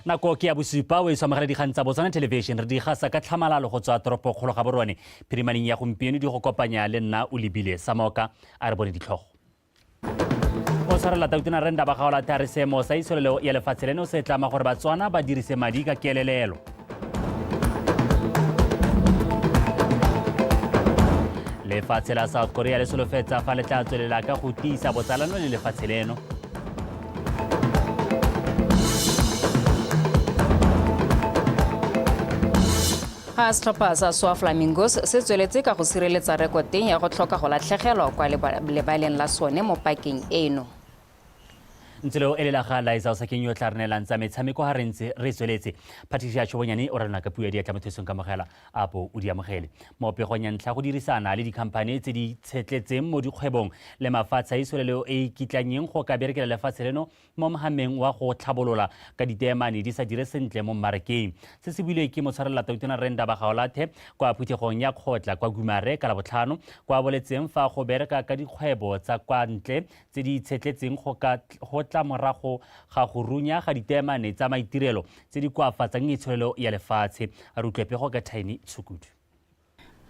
Nako ke ya bosupa o e tshwamagela dikgang tsa Botswana Television re di gasa ka tlhamalalo go tswa toropokgolo ga borone phirimaneng ya gompieno di go kopanya le nna o lebile Samoka a re bone ditlhogo. O tshwarela tautona renda ba gaola thare seemo sa itsholelo ya lefatshe leno se tlama gore Batswana ba dirise madi ka kelelelo. Lefatshe la South Korea le solofetsa fa le tla tswelela ka go tiisa botsalano le lefatshe leno. Ga setlhopha sa SWA Flamingos se tsweletse ka go sireletsa rekoteng ya go tlhoka go latlhegelwa kwa lebaleng la sone mo pakeng eno. Ntselo e lela ga Liza o sa kenyo tla re neelang tsa metshameko ga re ntse re tsweletse. Patricia Tshobonyane o rena ka puo ya diatla mo thusong ka mogela a bo o di amogele. Mo pegong ya ntlha go dirisana le dikhamphane tse di tshetletseng mo dikgwebong le mafatshe a isolelo e kitlanyeng go ka berekela lefatshe leno mo mohameng wa go tlhabolola ka diteemane di sa dire sentle mo mmarakeng. Se se builwe ke motshwarela tautona Renda Bagaolathe kwa phuthegong ya kgotla kwa Gumare ka Labotlhano kwa boletseng fa go bereka ka dikgwebo tsa kwa ntle tse di tshetletseng go morago ga go runya ga diteemane tsa maitirelo tse di koafatsang itsholelo ya lefatshe a re utlwe pego ka Tiny Tshukudu.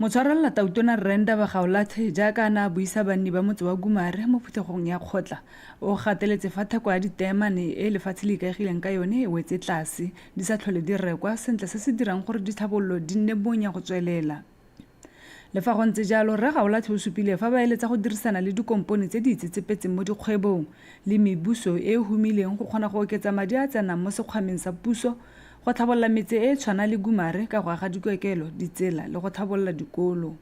Motshwarela tautona Renda Bagaolathe jaaka na buisa banni ba motse wa Gumare mo phuthegong ya kgotla o gateletse fa theko ya diteemane e lefatshe le ikaegileng ka yone e wetse tlase di sa tlhole di rekwa sentle se se dirang gore ditlhabololo di nne bonya go tswelela. Le fa go ntse jalo Rre Gaolathe o supile fa ba eletsa go dirisana le dikompone tse di itsetsepetseng mo dikgwebong le mebuso e e humileng go kgona go oketsa madi a tsenang mo sekgwameng sa puso go tlhabolola metse e tshwana le Gumare ka go aga dikokelo ditsela le go tlhabolola dikolo.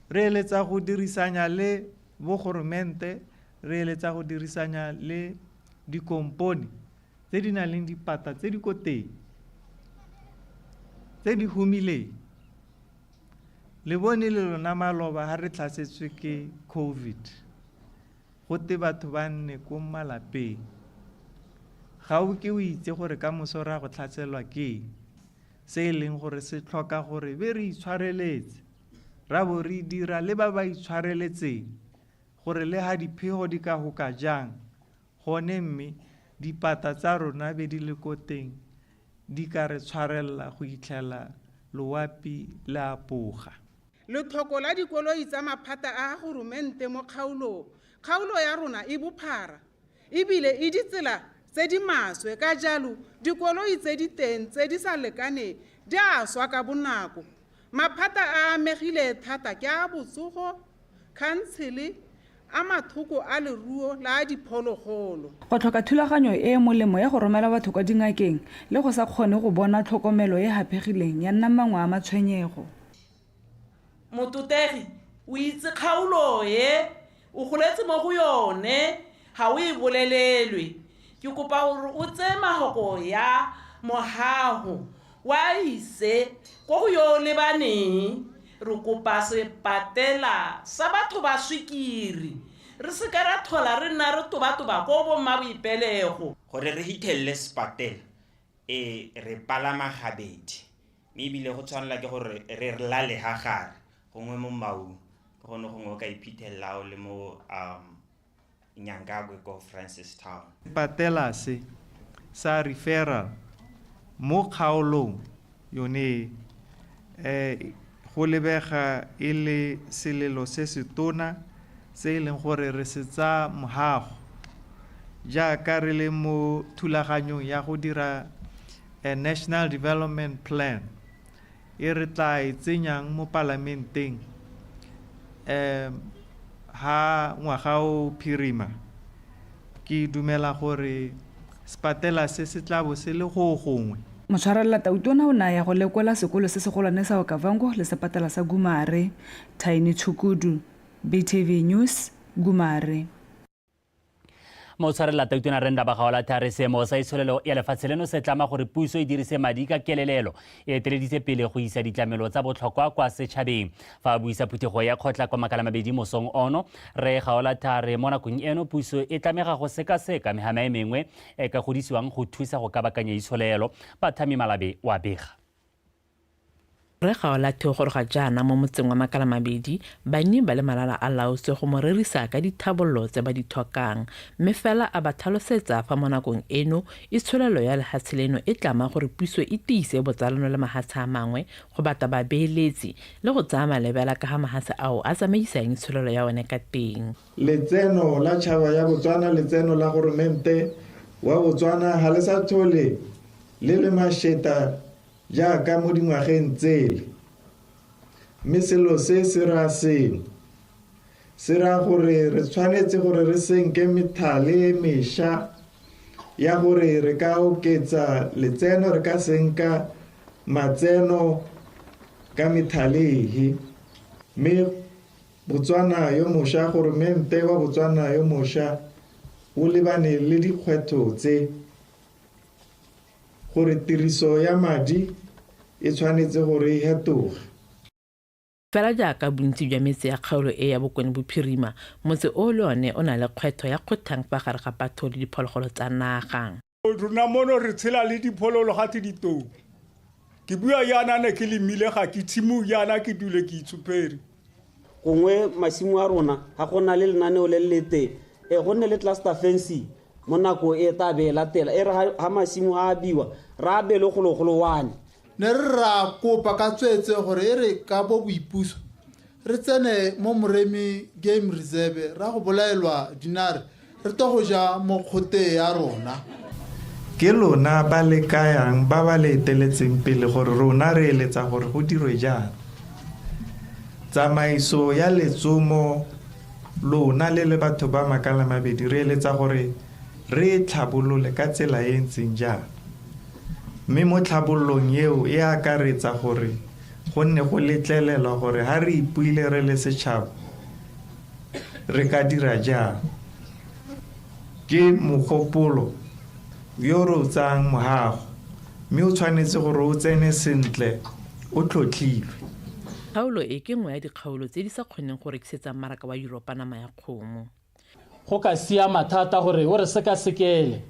Re eletsa go dirisana le bogoromente, re eletsa go dirisana le dikompone tse di nang le dipata tse di koteng tse di humileng. Le bone le lona maloba ha re tlhasetswe ke COVID go te batho ba nne ko malapeng ga o ke o itse gore ka moso ra go tlhatselwa ke se e leng gore se tlhoka gore be re itshwareletse ra bo re dira le ba ba itshwareletseng gore le ha diphego di ka go ka jang gone mme dipata tsa rona be di le ko teng di ka re tshwarella go itlhela loapi le a poga. Letlhoko la dikoloi tsa maphata a goromente mo kgaolo ya rona e bophara ebile e ditsela tse di maswe ka jalo dikoloi tse di teng tse di sa lekaneng di a swa ka bonako. Maphata a amegile thata ke a botsogo, khansele, a mathoko a leruo la a diphologolo. Go tlhoka thulaganyo e e molemo ya go romela batho kwa dingakeng le go sa kgone go bona tlhokomelo e hapegileng ya nna mangwe a matshwenyego. Motutegi o itse kgaolo ye o goletse mo go yone ga o e bolelelwe ke kopa gore o tse mahoko ya mohago wa ise go go yo lebaneng re kopa se patela sa batho ba swikiri re se ka ra thola re nna re tobatoba go bo mma boipelego gore re hitelle spatela re palama gabedi mme ebile go tshwanela ke gore re lale ha gare gongwe mo mau ke gone gongwe o ka iphitlhela o le mo Nyankagwe ko Francistown. Patela se sa referral mo kgaolong yone go lebega e le selelo se se tona se e leng gore re se tsa mohago jaaka re le mo thulaganyong ya go dira National Development Plan e re tla e tsenyang mo parlamenteng ha ngwaga o phirima ke dumela gore spatela se se tla bo se le go gongwe. Motshwarela tautona o naya go lekola sekolo se segolwane sa Okavango le sepatala sa Gumare. Tiny Tshukudu, BTV News, Gumare. Motshwarela tautona Renda Bagaolathe a re seemo sa itsholelo ya lefatshe leno se tlama gore puso e dirise madi ka kelelelo e eteleditse pele go isa ditlamelo tsa botlhokwa kwa setšhabeng fa a buisa phuthego ya kgotla kwa Makalamabedi mosong ono Rre Gaolathe a re mo nakong eno puso e tlamega go sekaseka mehama e mengwe e ka godisiwang go thusa go kabakanya itsholelo. Bathami Malabe wa bega. re Gaolathe gore ga jaana mo motseng wa Makala-Mabedi banni ba le malala a laotswe go mo rerisa ka dithabollo tse ba di tlhokang mme fela a ba tlhalosetsa fa mo nakong eno itsholelo ya lehatshe leno e tlama gore puso e tiise botsalano le mahatshe a mangwe go bata babeeletsi le go tsaya malebela ka ga mahatshe ao a tsamaisang itsholelo ya one ka teng. Letseno la tšhaba ya Botswana, letseno la goromente wa Botswana ga le sa tlhole le le mašeta jaaka mo dingwageng tsele. Mme selo se se ra seng se ra gore re tshwanetse gore re senke methale e mešwa ya gore re ka oketsa letseno, re ka senka matseno ka methale. Mme Botswana yo mošwa, goromente wa Botswana yo mošwa o lebane le dikgwetlho tse gore tiriso ya madi e tshwanetse gore e hetoge. Fela jaaka bontsi jwa metsi ya kgaolo e ya Bokone Bophirima, motse o le one o na le kgwetho ya kgothang fa gare ga batho le diphologolo tsa naga. Rona mono re tshela le diphologolo gate ditou. Ke bua yana ne ke lemile ga ke thimu yana ke dule ke itshupere. Gongwe masimo a rona ga gona le lenaneo le lete go nne le cluster fence mo nako e ta be latela e re ha masimo a biwa ra be le gologolowane ne re ra kopa ka tswetse gore e re ka bo boipuso re tsene mo Moremi Game Reserve ra go bolaelwa dinare re to go ja mo khote ya rona. Ke lona ba le kayang ba ba le teletseng pele gore rona re eletsa gore go dirwe jang. Tsamaiso ya letsomo lona le batho ba Makala-Mabedi re eletsa gore re tlhabolole ka tsela e ntseng jang. Mme mo tlhabollong eo e akaretsa gore go nne go letlelelwa gore ha re ipuile re le setšhaba re ka dira jang. Ke mogopolo yo re o tsang mohago mme o tshwanetse gore o tsene sentle o tlhotlhilwe. Kgaolo e ke nngwe ya dikgaolo tse di sa kgoneng go rekisetsa mmaraka wa Europa nama ya kgomo. Go ka siama thata gore o re seka-sekele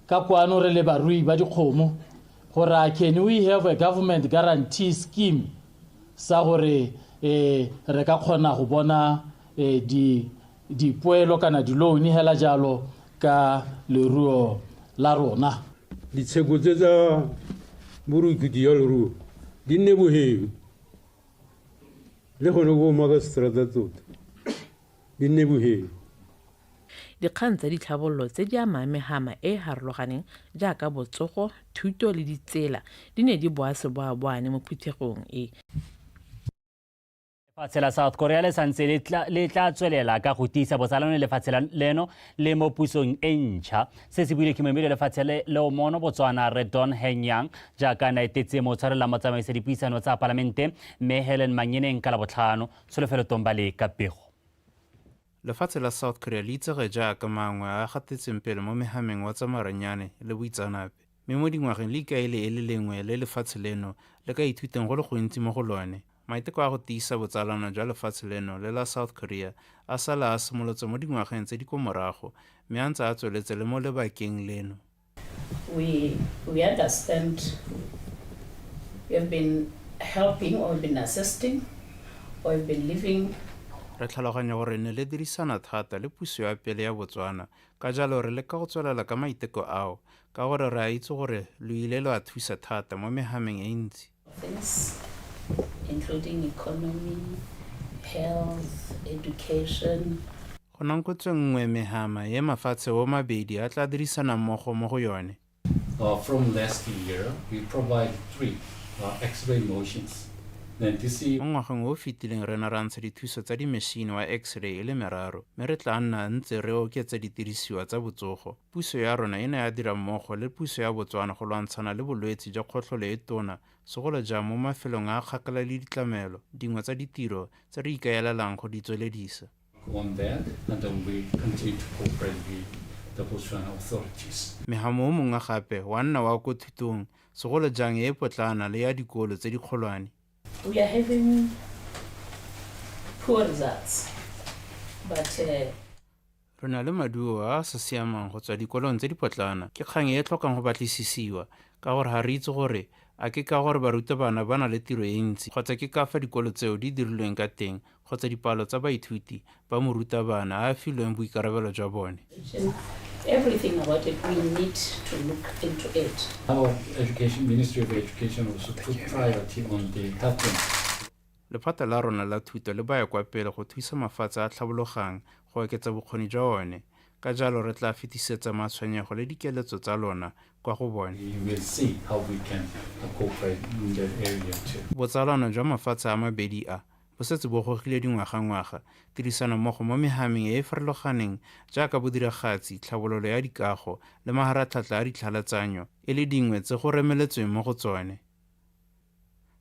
ka kwano re le barui ba dikgomo gore can we have a government guarantee scheme sa gore re ka kgona go bona dipoelo kana di-loan hela jalo ka leruo la rona. Ditsheko tse tsa borukudi ya leruo di nne boheu le gone go maka strata tsota di nne boheu. Dikgang tsa ditlhabololo tse di ama megama e harologaneng jaaka botsogo, thuto le ditsela di ne di boa seboaboane mo phuthegong e. Lefatshe la South Korea le santse le tla tswelela ka go tiisa botsalano le lefatshe leno le mo pusong e ntšha. Se se buile ke moemedi lefatshe leo mono Botswana Redon Henyang jaaka na etetse mo tshwarela motsamaisa dipuisano tsa palamente mme Helen Manyeneng ka Labotlhano Tsholofelo Tombale ka pego. Lefatshe la South Korea le itsege jaaka mangwe a gatetseng pele mo mehameng wa tsa maranyane le boitseanape mme mo dingwageng le ikaele e le lengwe le lefatshe leno le ka ithuteng go le gontsi mo go lone. Maiteko a go tiisa botsalano jwa lefatshe leno le la South Korea a sala a simolotse mo dingwageng tse di ko morago mme a ntse a tsweletse le mo lebakeng leno. We understand we have been helping or been assisting or been living. Re tlhaloganya gore ne le dirisana thata le puso ya pele ya Botswana ka jalo re leka go tswelela ka maiteko ao ka gore re a itse gore lo ile lo a thusa thata mo mehameng e ntsi. Including economy, health, education. Go nankotse nngwe mehama ye mafatshe o mabedi a tla dirisana mmogo mo go yone. From last year, we provide 3 X-ray motions. Mo ngwageng o fetileng re na ra ntsha dithuso tsa dimešhini wa X-ray e le meraro mme re tla nna ntse re oketsa ditirisiwa tsa botsogo. Puso ya rona e ne ya dira mmogo le puso ya Botswana go lwantshana le bolwetse jwa kgotlholo e tona segolo jang mo mafelong a kgakala le ditlamelo dingwe tsa ditiro tse re ikaelelang go di tsweledisa. Mehamo o mongwe gape wa nna wa ko thutong segolo jang e potlana le ya dikolo tse di kgolwane. We are having poor results, but re na le maduo a sa siamang go tswa dikolong tse di potlana ke kgang e tlhokang go batlisisiwa ka gore ga re itse gore a ke ka gore barutabana ba na le tiro e ntsi kgotsa ke ka fa dikolo tseo di dirilweng ka teng kgotsa dipalo tsa baithuti ba morutabana a filweng boikarabelo jwa bone. Everything about it, we need to look into it. Our Ministry of Education also put priority on the tackling. Lephata la rona la thuto le baya kwa pele go thusa mafatshe a tlhabologang go oketsa bokgoni jwa one. Ka jalo re tla fetisetsa matshwenyego le dikeletso tsa lona kwa go bone. We will see how we can cooperate in that area too. Botsalano jwa mafatshe a mabedi a bo setse bo gogile dingwaga-ngwaga tirisano mmogo mo mehameng e e farologaneng jaaka bodiragatsi tlhabololo ya dikago le maharatlhatlha a ditlhalatsanyo e le dingwe tse go remeletsweng mo go tsone.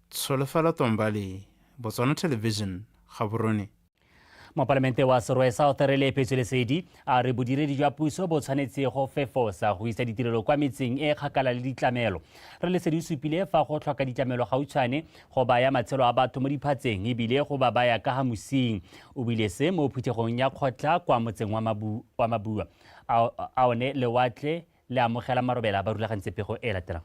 Tsholofelo Tombale, Botswana Television, Gaborone. Mopalamente wa Serwe South re lepetse lesedi a re bodiredi jwa puso bo tshwanetse go fefosa go isa ditirelo kwa metseng e kgakala le ditlamelo. Re lesedi supile fa go tlhoka ditlamelo gautshwane go baya matshelo a batho mo diphatseng ebile go ba baya ka ha mosing. O bile se mo phuthegong ya kgotla kwa motseng wa Mabua. A one lewatle le amogela marobela ba rulagantse pego e latelang.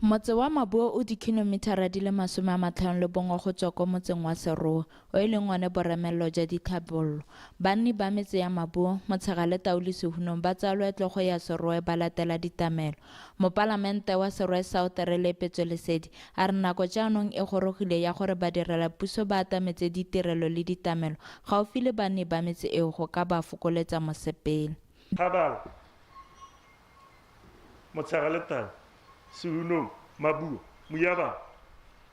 Motse wa Mabua o dikilometara di le 50 go tswa ko motseng wa Serowe o e leng one boremello jwa ditlhabololo. Banni ba metse ya Mabua Motshega le Tauli Sehunong ba tsa loetlo go ya Serowe ba latela ditamelo. Mopalamente wa Serwe South re lepetse lesedi a re nako jaanong e gorogile ya gore ba direla puso ba atametse ditirelo le ditamelo gaufi le banni ba metse eo go ka ba fokoletsa mosepele. Khabala Motshega le Tauli Sehunong, Mabua, Muyaba.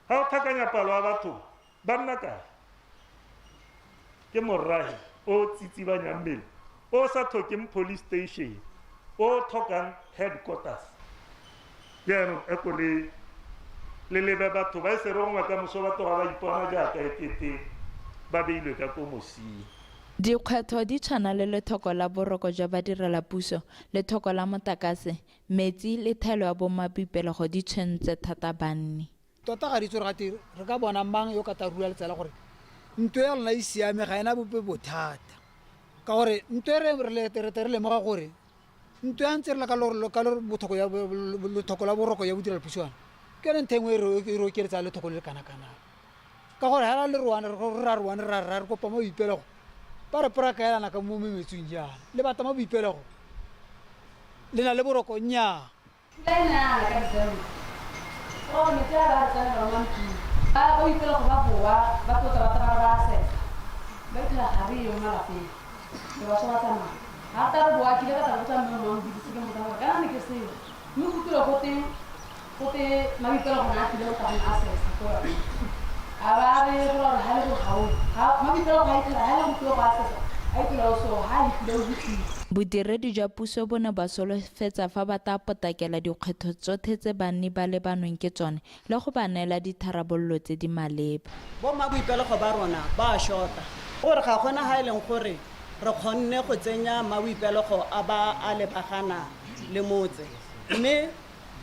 Ha o thakanya palo ya batho ba nna kae? Ke morahi o tsitsibanyang mmele o sa tlhokeng police station o tlhokang headquarters. Jaanong e ko le lebe batho ba e se rongwa ka moso batho ga ba ipona jaaka ekete ba beilwe ka ko mosing. Dikgwetlho di tshwana le lethoko la boroko jwa badirela puso, lethoko la motakase, metsi le thaelo ya bomabipelego di tshwentse thata banni. Tota ga di tsore gate re ka bona mang yo ka tarula letsela gore ntwe ya lona e siame ga ena bope bothata ka gore ntwe re lemoga gore ntwe ya ntse re la ka lethoko la boroko ya bodirela puso ke le nthengwe e re okeletsa lethoko le kana-kana ka gore ga le roane ra re kopa mo boipelego ba re porakaelana ka mo memetsong jana le bata mo boipelego le na le boroko nnyaa Bodiredi jwa puso bo ne ba solofetsa fa ba ta potakela dikgwetlho tsotlhe tse banni ba lebanweng ke tsone le go ba neela ditharabololo tse di maleba. Bo maboipelego ba rona ba a shota gore ga gona ha e leng gore re kgonne go tsenya maboipelego a ba a lebagana le motse mme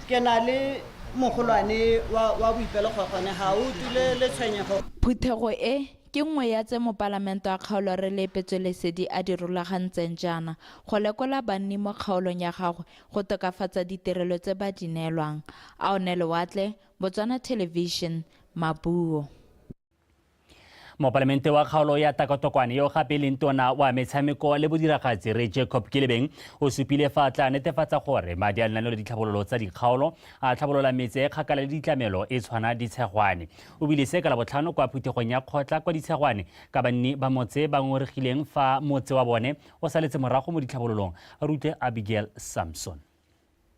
ke na le mogolwane wa boipelego gone ga o dule le tshwenyego. Phuthego e ke nngwe ya tse Mopalamente wa kgaolo re lepetse lesedi a di rulagantseng jaana go lekola banni mo kgaolong ya gagwe go tokafatsa ditirelo tse ba di neelwang. A one lewatle, Botswana Television, Mabuo. Mopalamente wa kgaolo ya Takatokwane yo gape le ntona wa metshameko le bodiragatsi re Jacob Kilebeng o supile fa tla netefatsa gore madi a lenaneo le ditlhabololo tsa dikgaolo a tlhabolola metse e kgakala le ditlamelo e tshwana ditshegwane. O bile se ka la botlhano kwa phuthegong ya kgotla kwa ditshegwane ka banni ba motse ba ngoregileng fa motse wa bone o saletse morago mo ditlhabololong. Rute Abigail Samson.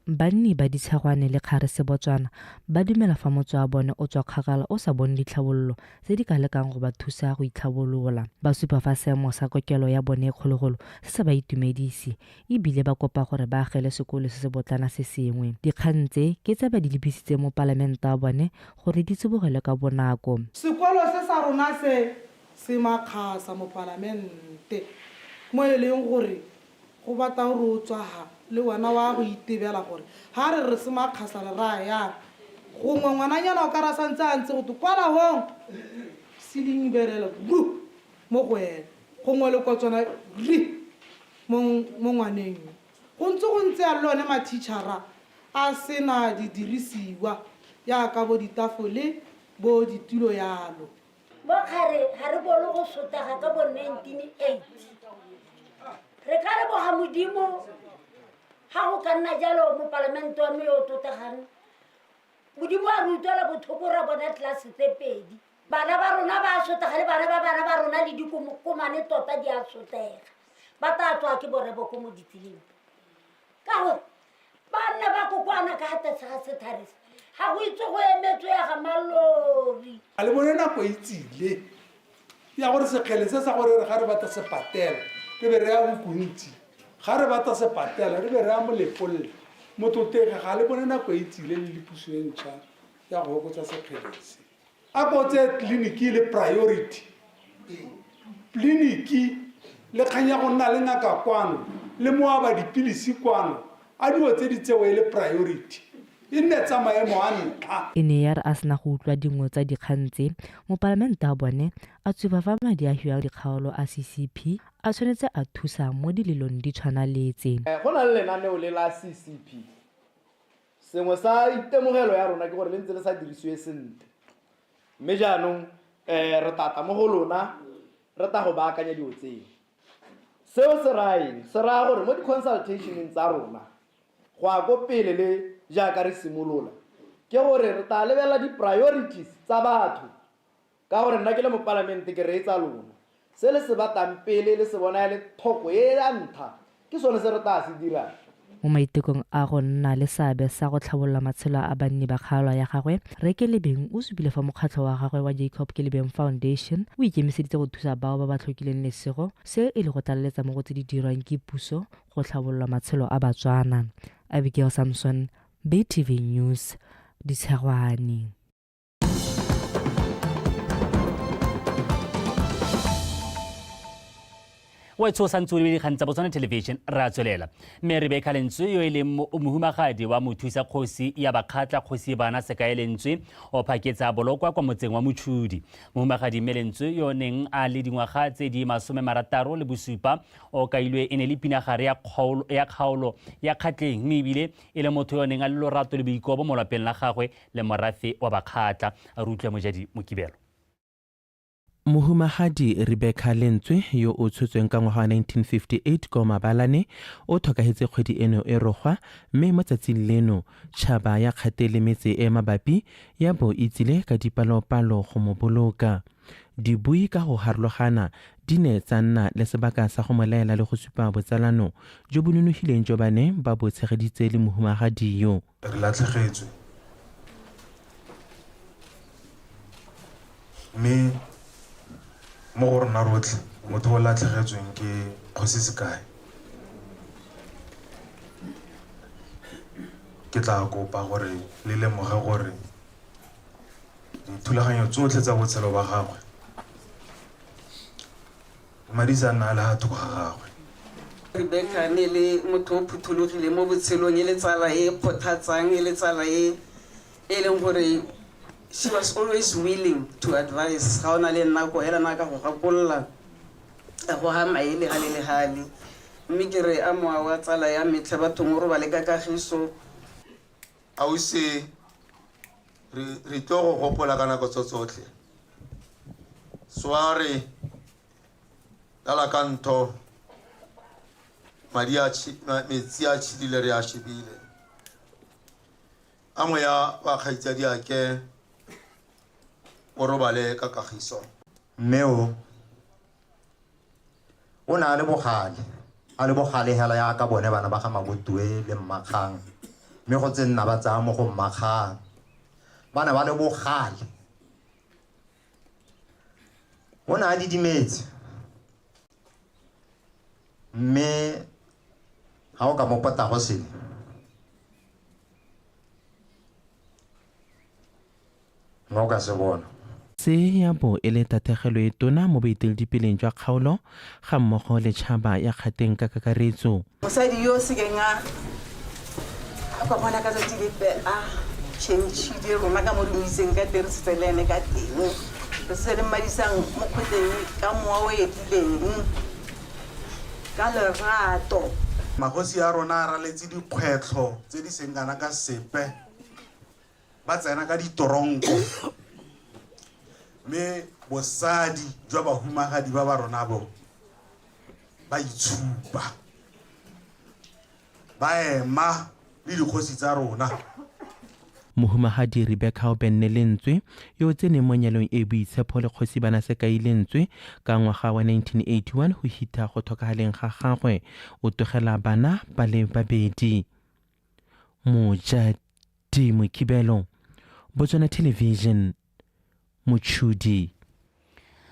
Banni ba ditshegwane le Kgarese Botswana ba dumela fa motse wa bone o tswa kgakala o sa bone ditlhabololo tse di ka lekang go ba thusa go itlhabolola. Ba supa fa seemo sa kokelo ya bone kgologolo se se ba itumedisi ebile ba kopa gore ba agele sekolo se se botlana se sengwe. Dikgang tse ke tse ba di lebisitse mo Palamente wa bone gore di tsibogele ka bonako. Sekolo se sa rona se makgasa mo Palamente mo e leng gore go batla gore o tswa ha le wena wa go itebela gore ha re se makgasa le ra ya go ngwananyana o ka ra santse a ntse go to kwala hong siling berela mo go ena go ngwe le kotswana mo ngwaneng go ntse a lone ma teachera a sena di dirisiwa yaka bo ditafole bo ditulo yalo bo kgare ga re bolo go sotaga ka bo 1980 re ka re boga modimo ga go ka nna jalo mo palamente wa me yo totegane modimo a re utlwela botlhoko ra bona tlase tse pedi bana ba rona ba sotega le bana ba rona le dikomane tota di a sotega ba tla tswa ke borebo ko mo ditseleng ka gore banna ba kokwana ka gatesa ga setharisa ga go itse go emetswe ya ga malori a le bone nako e tsile ya gore sekgele se sa gore ga re batla se patela re be re ya bokontsi ga re batla se patela re be re ya molepolle mototege ga le bone nako e tsile le lepuso e ntšha ya go okotsa sekgelese a kotse tleliniki le priority tleliniki le kganya go nna le ngaka kwano le moaba dipilisi kwano a dilo tse di tsewe le priority e nne tsa maemo a ntlha e ne ya re a sena go utlwa dingwe tsa dikgang tse mopalamente a bone a tsuba fa madi a hiwa dikgaolo a CCP a tshwanetse a thusa mo dilelong di tshwana le tse go na le lenaneo le la CCP sengwe sa itemogelo ya rona ke gore le ntse le sa dirisiwe sentle mme jaanong re tata mo go lona re ta go baakanya dilo tseo seo se raya gore mo di-consultationeng tsa rona go a ko pele le jaaka re simolola ke gore re tla lebela di-priorities tsa batho ka gore nna ke le mo palamente ke reetsa lona se le se batang pele le se bona le thoko e ya ntlha ke sone se re tla se dirang mo maitekong a go nna le seabe sa go tlhabolola matshelo a banni ba kgaolo ya gagwe re ke lebeng o supile fa mokgatlho wa gagwe wa Jacob ke lebeng Foundation o ikemiseditse go thusa bao ba ba tlhokileng lesego se e le go tlaleletsa mo go tse di dirwang ke puso go tlhabolola matshelo a batswana Abigail Samson BTV News Ditshegwane wa tshosa ntse o le dikgang tsa Botswana Television re a tswelela mme Rebecca Lentswe yo e leng mohumagadi wa mothusa kgosi ya bakgatla kgosi bana sekae Lentswe o phaketsa bolokwa kwa motseng wa Motshudi mohumagadi Lentswe yo neng a le dingwaga tse di 67 o kailwe e ne le pinagare ya kgaolo ya kgatleng mme ebile e le motho yo neng a le lorato le boikobo mo lapeng la gagwe le morafe wa bakgatla a re utlwe Mojadi Mokibelo Mohumagadi Rebecca Lentswe yo o tshotsweng ka ngwaga wa 1958 ko Mabalane o thokagetse kgwedi eno e rogwa mme mo tsatsing leno tšhaba ya kgatele metse e mabapi ya bo itsile ka dipalopalo go mo boloka dibui ka go harologana di ne tsa nna le sebaka sa go molaela le go supa botsalano jo bo nonofileng jo ba ne ba bo tshegeditse le mohumagadi yo re latlhegetswe mme mo go rona rotlhe motho o latlhegetsweng ke kgosi sekae ke tla kopa gore le lemoge gore dithulaganyo tsotlhe tsa botshelo ba gagwe madisa nna le ga thoko ga gagwe Rebecca ne le motho o phuthologile mo botshelong e le tsala e phothatsang e le tsala e leng gore she was always willing to advise ga ona le nako ela naka go gakolola go ha maele ga le hali mme ke re a moa wa tsala ya metlha batho mo ro ba le ka kagiso ausi re tlo go gopola ka nako tsotlhe sware dala kanto metsi a tšhidile re a shebile a moya wa kgaitsadi ake o robale ka kagiso mme o na le bogale hela ya ka bone bana ba ga Mabotue le Mmakgang mme go tsenna ba tsaya mo go Mmakgang bana ba le bogale o na di dimetse mme ha o ka mo pota go sele mo ka se bona se ya bo e le tategelo e tona mo boeteledipeleng jwa kgaolo ga mmogo le tšhaba ya kgateng ka kakaretso mosadi yo se kenga a kwa bona ka tsatsi lepe a tšhentšhile rona ka mo dumiseng ka dirisitse le ene ka teng re se le mmadisang mo kgweteng ka mowa o etileng ka lerato magosi a rona a raletse dikgwetlho tse di seng kana ka sepe ba tsena ka ditoronko mme bosadi jwa bahumagadi ba rona bo ba itshupa ba ema le dikgosi tsa rona. Mohumagadi Rebecca Obennelentswe yo tsene mo nyalong e boitshepo le kgosi bana se kailetswe ka ngwaga wa 1981 go hita go thokagaleng ga gagwe o togela bana ba le babedi. Mojadi Mokibelo, Botswana Television, Mochudi.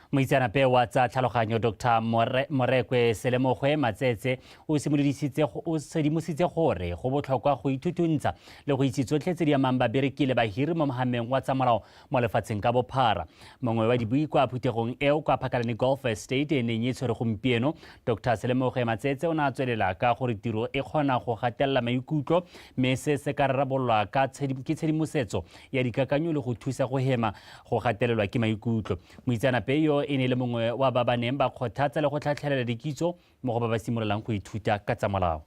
Moitseanape wa tsa tlhaloganyo Dr. Morekwe Selemogwe Matsetse o sedimositse gore go botlhokwa go ithutuntsha le go itse tsotlhe tse di amang babereki le bahiri mo mogameng wa tsa molao mo lefatsheng ka bophara. Mongwe wa dibui kwa phuthegong eo kwa Phakalane Golf Estate e neng e tshwere gompieno, Dr. Selemogwe Matsetse o ne a tswelela ka gore tiro e kgona go gatelela maikutlo mme se se ka rarabololwa ke tshedimosetso ya dikakanyo le go thusa go hema go gatelelwa ke maikutlo. Moitseanape yo e ne le mongwe wa ba ba neng ba kgothatsa le go tlhatlhelela dikitso mo go ba ba simololang go ithuta ka tsa molao.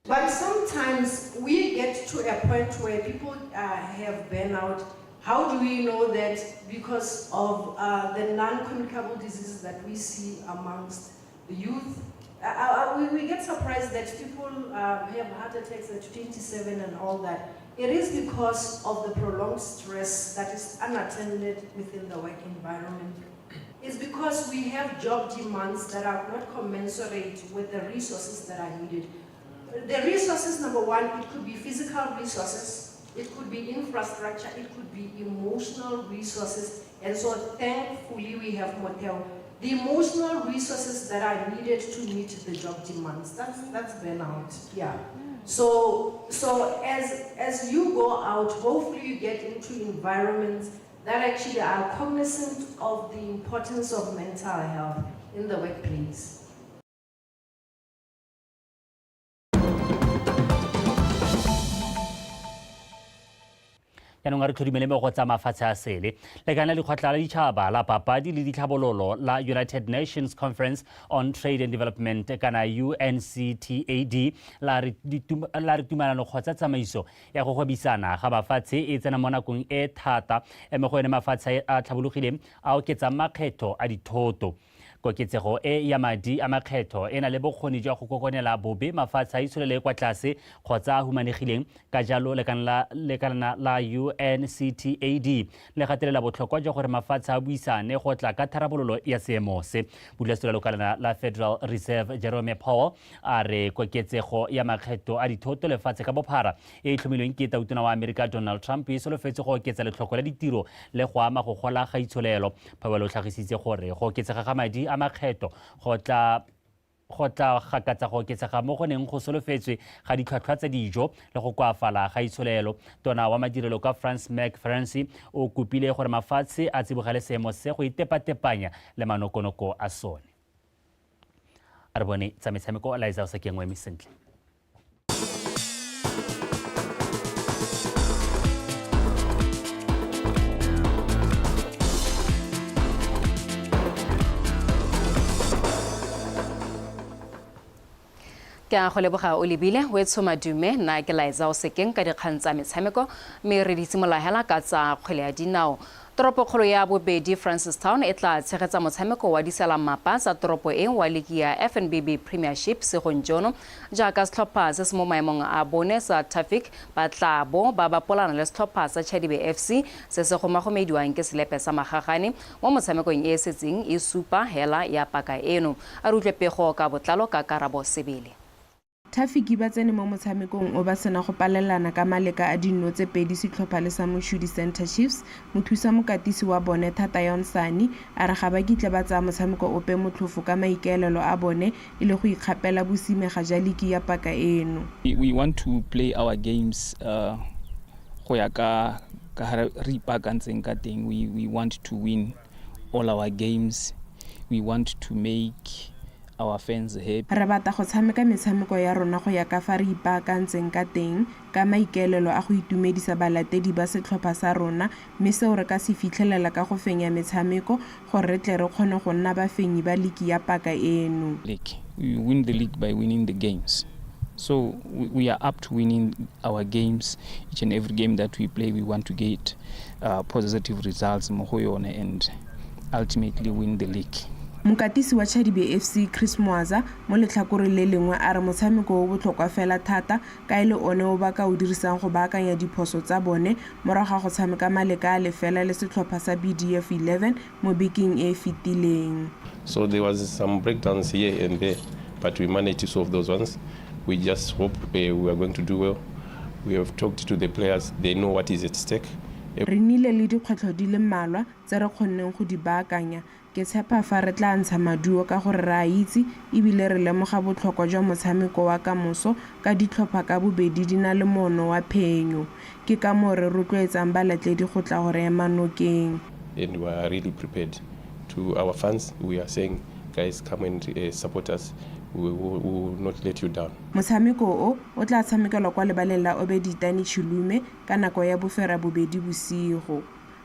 But sometimes we get to a point where people have burnout. How do we know that? Because of the non-communicable diseases that we see amongst the youth. We get surprised that people have heart attacks at 27 and all that. It is because of the prolonged stress that is unattended within the work environment. It's because we have job demands that are not commensurate with the resources that are needed. The resources, number one, it could be physical resources, it could be infrastructure, it could be emotional resources, and so thankfully we have Motel. The emotional resources that are needed to meet the job demands, that's burnout, yeah. So as you go out, hopefully you get into environments that actually are cognizant of the importance of mental health in the workplace. Yanong a re tlhodimele mo go tsa mafatshe a sele le kana lekgotla la ditšhaba la papadi le ditlhabololo la United Nations Conference on Trade and Development kana UNCTAD la re tumalano kgotsa tsamaiso ya go gwebisana ga mafatshe e tsena mo nakong e thata mo go ene mafatshe a tlhabologileng a oketsa makgetho a dithoto. Koketsego e ya madi a makgetho e na le bokgoni jwa go kokonela bobe mafatshe a itsholele kwa tlase kgotsa a humanegileng ka jalo lekalana la UNCTAD le gatelela botlhokwa jwa gore mafatshe a buisane go tla ka tharabololo ya seemo se. Bodulasetulo la lekalana la Federal Reserve Jerome Powell a re koketsego ya makgetho a dithoto lefatshe ka bophara e tlhomilweng ke tautona wa Amerika Donald Trump e solofetse go oketsa letlhoko la ditiro le go ama go gola ga itsholelo. Powell o tlhagisitse gore go oketsega ga madi a makgetho go tla gakatsa go oketsega mo go neng go solofetswe ga ditlhwatlhwa tsa dijo le go koafala ga itsholelo. Tona wa madirelo ka France McFrancy o kopile gore mafatshe a tsibogele seemo se go itepatepanya le manokonoko a sone. A re bone tsa metshameko Liza o sekeng wa eme sentle. Ke a go leboga o lebile o etso madume na ke Liza o sekeng ka dikgang tsa metshameko mme re di tsimola hela ka tsa kgwele ya dinao. Toropokgolo ya bobedi Francistown e tla tshegetsa motshameko wa disalamapa sa toropo e wa ligi ya FNBB Premiership segonjono jaaka setlhopha se se mo maemong a bone sa Traffic ba tla bo ba bapolana le setlhopha sa Chadibe FC se se gomagomediwang ke selepe sa Magagane mo motshamekong e setseng e supa hela ya paka eno. A re utlwe pego ka botlalo ka Karabo Sebele. Traffic ba tsene mo motshamekong o ba sena go palelana ka maleka a dinno tse pedi setlhopha le sa Moshudi Center Chiefs. Mothusa mokatisi wa bone Thatayon Sani a re ga ba kitle ba tsaya motshameko ope motlhofo ka maikaelelo a bone e le go ikgapela bosimega ja ligi ya paka eno. We want to play our games go ya ka re ipakantseng ka teng. We want to win all our games. We want to make our fans happy. Re batla go tshameka metshameko ya rona go ya ka fa re ipaakantseng ka teng ka maikaelelo a go itumedisa balatedi ba setlhopha sa rona mme seo re ka se fitlhelela ka go fenya metshameko gore re tle re kgone go nna bafenyi ba ligi ya paka eno. We win the league by winning the games. So we are up to winning our games. Each and every game that we play, we want to get positive results and ultimately win the league. Mokatisi wa Chadibe FC Chris Mwaza mo letlhakore le lengwe a re motshameko o botlhokwa fela thata ka ile one o baka o dirisang go baakanya diphoso tsa bone morago ga go tshameka maleka a lefela le setlhopha sa BDF 11 mo bekeng e fetileng. So there was some breakdowns here and there, but we managed to solve those ones. We just hope we are going to do well. We have talked to the players, they know what is at stake. Re nnile le dikgwetlho di le mmalwa tse re kgonneng go di baakanya. Ke tshepa fa re tla ntsha maduo ka gore re a itse ebile re lemoga botlhokwa jwa motshameko wa kamoso ka ditlhopha ka bobedi di na le mono wa phenyo. Ke ka moo re rotloetsang balatledi go tla gore ema nokeng. And we are really prepared. To our fans, we are saying, guys, come and support us. We will not let you down. Motshameko o tla tshamekelwa kwa lebaleng la Obeditani Chilume ka nako ya bofera bobedi bosigo.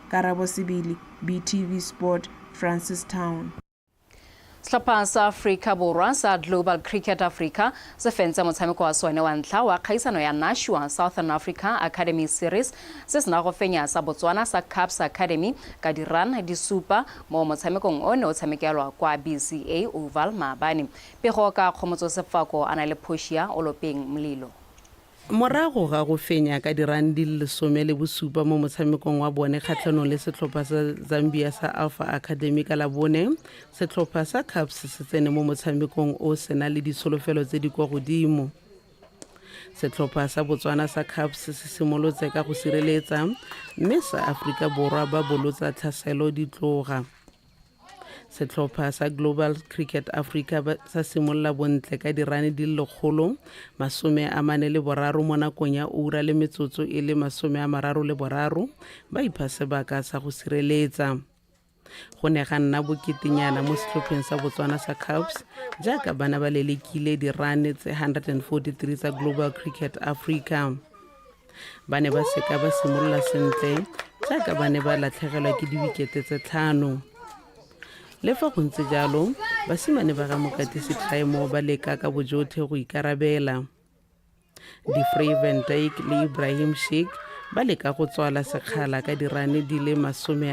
Karabo Sibili, BTV Sport, Francistown. Setlhopha sa Africa Borwa sa Global Cricket Africa se fentse motshameko wa sone wa ntlha wa kgaisano ya Nashua Southern Africa Academy Series se sena go fenya sa Botswana sa Caps Academy ka di-run di supa mo motshamekong one o tshamekelwa kwa BCA Oval Maabane. Pego ka Kgomotso Sefako a na le Phoshia Olopeng Mlilo. Morago ga go fenya ka dirang di le 17 mo motshamekong wa bone kgatlhanong le setlhopha sa Zambia sa Alpha Academy ka la bone, setlhopha sa Caps se tsene mo motshamekong o sena le ditsholofelo tse di kwa godimo. Setlhopha sa Botswana sa Caps se simolotse ka go sireletsa, mme sa Afrika Borwa ba bolotsa tlhaselo di tloga. Setlhopha sa Global Cricket Africa sa simolla bontle ka dirane di le 143 mo nakong ya ura le metsotso e le 33 ba ipha sebaka sa go sireletsa. Go ne ga nna boketenyana mo setlhopheng sa Botswana sa Caps jaaka bana ba lelekile dirane tse 143 tsa Global Cricket Africa. Ba ne ba seka ba simolla sentle jaaka ba ne ba latlhegelwa ke diwikete tse 5. Le fa go ntse jalo basimane ba ga Mokatisi Traimo ba leka ka bojotlhe go ikarabela. Di-Free Van Dijk le Ibrahim Sheikh ba leka go tswala sekgala ka dirane di le 87.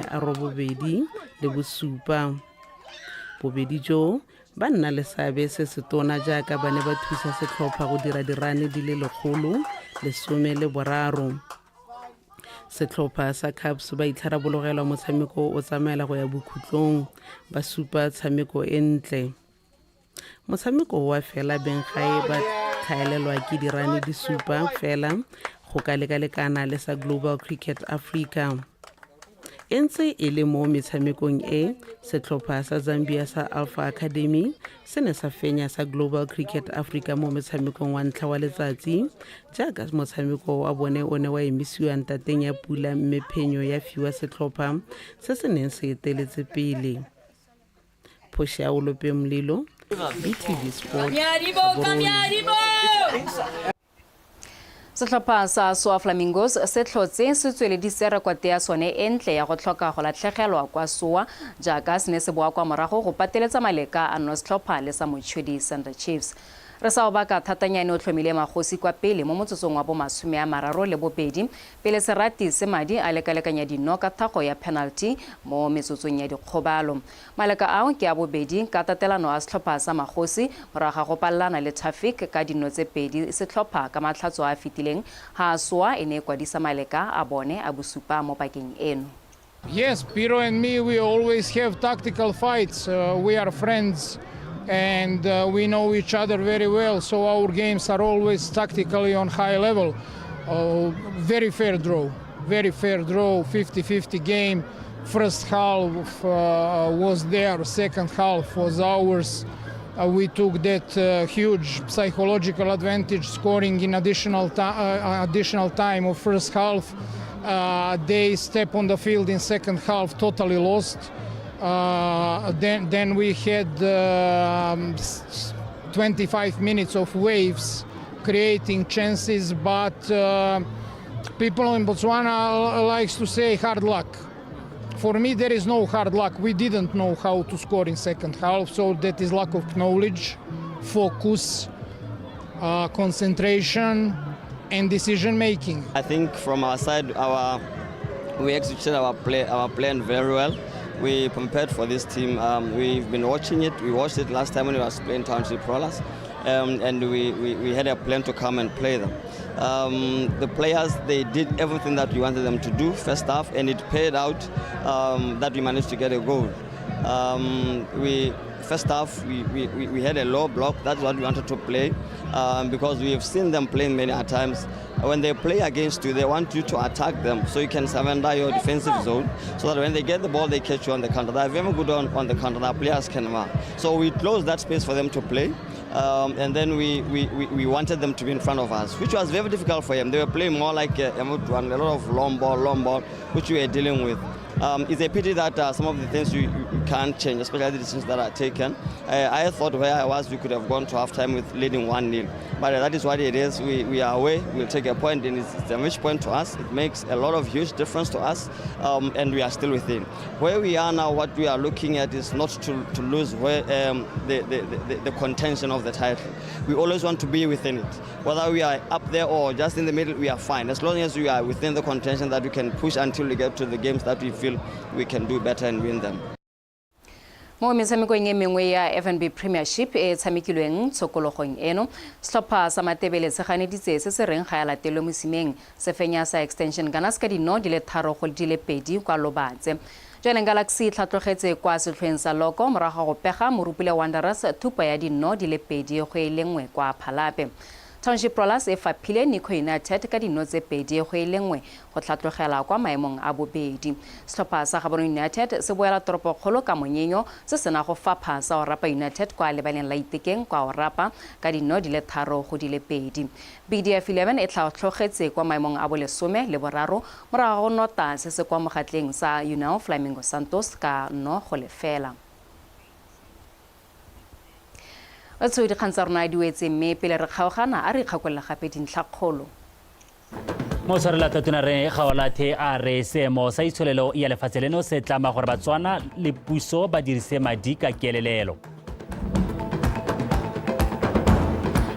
Bobedi jo ba nna le seabe se se tona jaaka ba ne ba thusa setlhopha go dira dirane di le 113. Setlhopha sa Caps ba itlharabologelwa motshameko o tsamaela go ya bokhutlong ba supa tshameko e ntle. Motshameko wa fela Bengae ba tlhaelelwa ke dirane di supa fela go ka lekalekana le sa Global Cricket Africa. Entse e le mo metshamekong e, setlhopha sa Zambia sa Alpha Academy se ne sa fenya sa Global Cricket Africa mo metshamekong wa ntlha wa letsatsi jaaka motshameko wa bone o ne wa emisiwa ntateng ya pula mme phenyo ya fiwa setlhopha se se neng se eteletse pele. Phoshia Olopeng Mlilo, BTV Sport. Setlhopha sa SOA Flamingos se tlhotse se tsweleditse rekote ya sone e ntle ya go tlhoka go latlhegelwa kwa SOA jaaka se ne se boa kwa morago go pateletsa maleka a setlhopha le sa Mochudi Kaizer Chiefs. Re sa obaka thatanyane o tlhomile magosi kwa pele mo motsotsong wa bo 32 pele Serati Semadi a lekalekanya dino ka thago ya penalty mo metsotsong ya dikgobalo. Maleka ao ke a bobedi ka tatelano a setlhopha sa magosi moraga go pallana le Traffic ka dino tse pedi setlhopha ka matlhatso a fitileng ha SOA ene kwadisa maleka a bone a bosupa mo pakeng eno. Yes, Piro and me, we always have tactical fights. We are friends. And we know each other very well, so our games are always tactically on high level. Very fair draw, 50-50 game. First half was their, second half was ours. We took that huge psychological advantage, scoring in additional time of first half. They step on the field in second half, totally lost. Then we had 25 minutes of waves creating chances, but people in Botswana likes to say hard luck. For me, there is no hard luck. We didn't know how to score in second half, so that is lack of knowledge, focus, concentration, and decision making. I think from our side, we executed our plan very well. We prepared for this team. We've been watching it. We watched it last time when we was playing Township Rollers, and we had a plan to come and play them. The players, they did everything that we wanted them to do first half, and it paid out that we managed to get a goal. First half, we had a low block. That's what we wanted to play because we have seen them playing many times. When they play against you, they want you to attack them so you can surrender your defensive zone so that when they get the ball, they catch you on the counter. They're very good on the counter. Our players can mark. So we closed that space for them to play. And then we wanted them to be in front of us, which was very difficult for them. They were playing more like a lot of long ball, which we were dealing with. It's a pity that some of the things you can't change, especially the decisions that are taken. I thought where I was, we could have gone to halftime with leading 1-0. But that is what it is. We are away. We'll take a point, and it's a match point to us. It makes a lot of huge difference to us, and we are still within. Where we are now, what we are looking at is not to lose where, the contention of the title. We always want to be within it. Whether we are up there or just in the middle, we are fine. As long as we are within the contention that we can push until we get to the games that we feel we can do better and win them. Mo metshamekong e mengwe ya FNB Premiership e tshamekilweng tshokologong eno setlhopha sa Matebele se ganeditse se se reng ga ya latelwe mosimeng se fenya sa Extension Gunners ka dino di le 3 go di le 2 kwa Lobatse. Jwaneng Galaxy tlhatlogetse kwa setlhoeng sa Loko morago go pega Morupile Wanderers thupa ya dino di le 2 go e lengwe kwa Phalape. Township Rollers e faphile Nico United ka dino tse 2 go e lengwe go tlhatlogela kwa maemong a bobedi. Setlhopha sa Gaborone United se boela toropokgolo ka monyenyo se sena go fapha sa Orapa United kwa lebaleng la Itekeng kwa Orapa ka dino di le 3 go di le 2. BDF 11 e tlhatlogetse kwa maemong a bolesome le boraro morago go nota se se kwa mogatleng sa Union Flamingo Santos ka 1-0. Di kgantsa rona di wetse mme pele re kgaogana a re kgakolla gape dintlhakgolo. Mo tshwarela tona re gaolathe a re seemo sa itsholelo ya lefatshe leno se tlama gore Batswana le puso ba dirise madi ka kelelelo.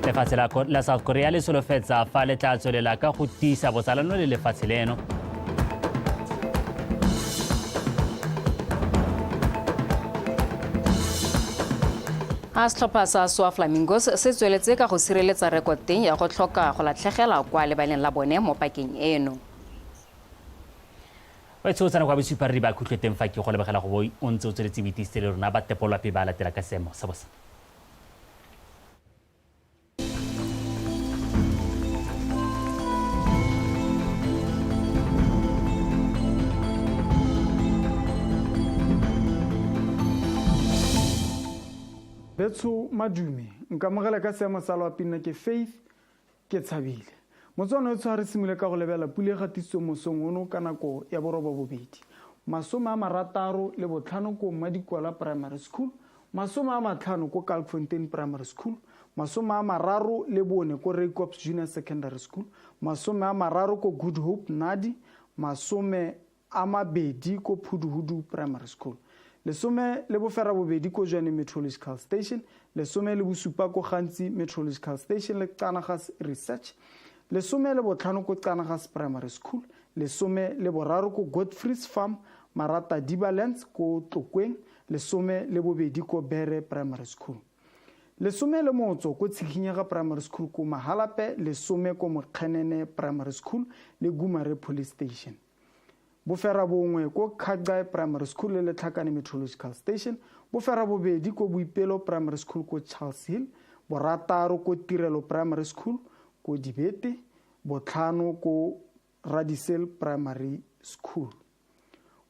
Lefatshe la South Korea le solofetsa fa le tla tswelela ka go tiisa botsalano le lefatshe leno. Setlhopha sa SWA Flamingos se tsweletse ka go sireletsa rekoteng ya go tlhoka go latlhegela kwa lebaleng la bone mo pakeng eno. Wa tshotsana kwa bosupa re ba khutlweteng fa ke go lebegela go boi o ntse o tsweletse boitise le rona ba tepolwa pe ba latela ka seemo sa bosa. Betso madume nka mogela ka seemo sa loapina ke Faith ke Tshabile motswana o tshware simole ka go lebela pule gatiso mosong ono ka nako ya borobo bobedi 65 ko Madikola Primary School 50 ko Kalkfontein Primary School 34 ko Raycops Junior Secondary School 30 ko Good Hope Nadi 20 ko Phuduhudu Primary School lesome le bofera bobedi ko Jwane Meteorological Station lesome le bosupa ko Gantsi Meteorological Station le Qanagas Research lesome le botlhano ko Qanagas Primary School lesome le boraro ko Godfrey's Farm Marata Dibalands ko Tlokweng lesome le bobedi ko Bere Primary School lesome le motso ko Tshikinyega Primary School ko Mahalape lesome ko Mokgenene Primary School le Gumare Police Station bofera bongwe ko Khagai Primary School le Tlhakane Meteorological Station bofera bobedi ko Boipelo Primary School ko Charles Hill borataro ko Tirelo Primary School ko Dibete botlhano ko Radisel Primary School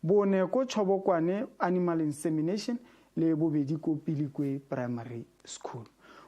bone ko Chobokwane Animal Insemination le bobedi ko Pilikwe Primary School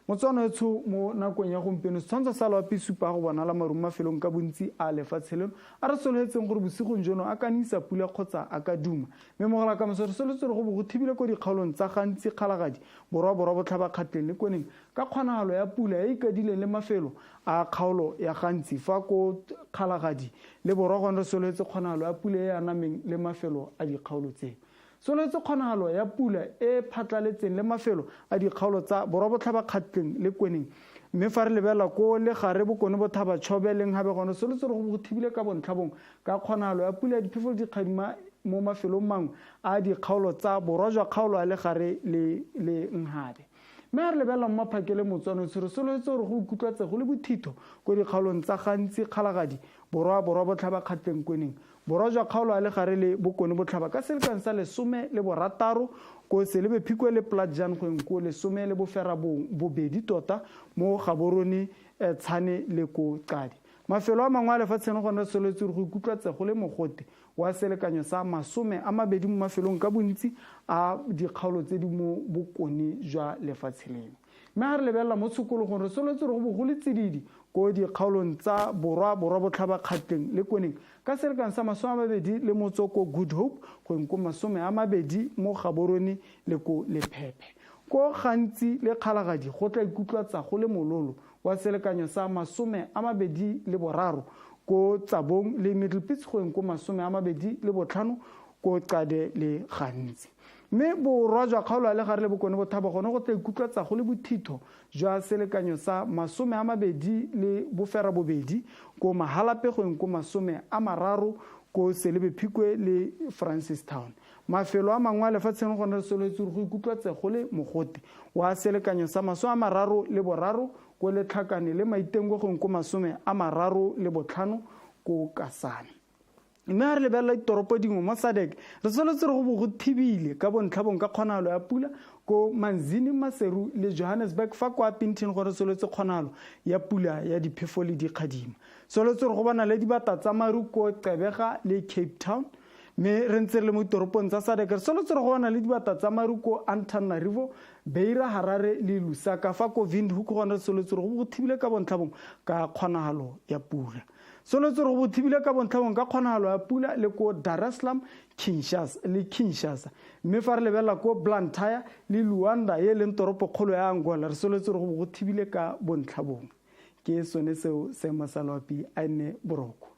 motswana etso mo nakong ya gompieno tshwantsho sa loapi supa go bonala maruma felong ka bontsi a lefatshe leno a re soletseng gore bosigong jono a kanisa pula kgotsa a ka duma mme mogala ka mosore soletse go bo go thibile ko dikgaolong tsa gantsi kgalagadi borwa botlhaba kgatleng le koneng ka kgonagalo ya pula e ikadileng le mafelo a kgaolo ya gantsi fa ko kgalagadi le borwa go re soletse kgonagalo ya pula e anameng le mafelo a dikgaolo tse soletse kgonagalo ya pula e phatlaletseng le mafelo a dikgaolo tsa borwabotlhabakgatleng le kweneng mme fa re lebela ko le gare bokone bothaba tšhobeleng gabe gone soletse re go thibile ka bontlhabong ka kgonagalo ya pula ya diphefolo dikgadima mo mafelong mangwe a dikgaolo tsa borwa jwa kgaolo a le gare le nghabe mme re lebelela mo maphakele motswanong se re soletse gore go ikutlwatse go le bothito ko dikgaolong tsa gantsi kgalagadi borwa botlhabakgatleng kweneng borwa jwa kgaolo a le gare le bokone botlhaba ka selekano sa 16 ko Selebephikwe le Platjane go ko 12 tota mo Gaborone Tshane le ko Qadi mafelo a mangwe a lefatsheng gone soletse go ikutlwatse go le mogote wa selekanyo sa 20 mo mafelong ka bontsi a dikgaolo tse di mo bokone jwa lefatshe leno mme ga re lebelela mo tshokologong re soletse go bogolitsedidi ko dikgaolong tsa borwa botlhabakgatleng le kweneng ka selekano sa 20 le motsoko Good Hope go ko 20 mo Gaborone le ko Lephephe ko gantsi le kgalagadi go tla ikutlwatsa go le mololo wa selekanyo sa 23 ko Tsabong le Middelburg go ko 25 ko Qade le gantsi mme borwa jwa kgaolo a le gare le bokone bothaba gone go tla ikutlwatsa go le bothito jwa selekanyo sa 22 ko Mahalape go ko 30 ko Selebephikwe le Francistown mafelo a mangwe a lefatsheng gone re soletse go ikutlwatse go le mogote wa selekanyo sa 33 ko Letlhakane le Maitengo go ko 35 ko Kasane mme a re lebelela ditoropo dingwe mo Sadek re soletse re go thibile ka bontlhabong ka kgonagalo ya pula ko Manzini Maseru le Johannesburg fa kwa Pinton gore soletse kgonagalo ya pula ya diphefo le dikgadima soletse re go bana le dibata tsa maru ko Qebega le Cape Town mme re ntse le mo ditoropong tsa Sadek re soletse re go bana le dibata tsa maru ko Antananarivo Beira Harare le Lusaka fa ko Windhoek gone soletse re go thibile ka bontlhabong ka kgonagalo ya pula soletse re go thibile ka bontlhabong ka kgonagalo ya pula le ko Dar es Salaam Kinshasa mme fa re lebelela ko Blantyre le Luanda ye leng toropo kgolo ya Angola re soletse re go thibile ka bontlhabong ke sone seo se Masaloapi a nne boroko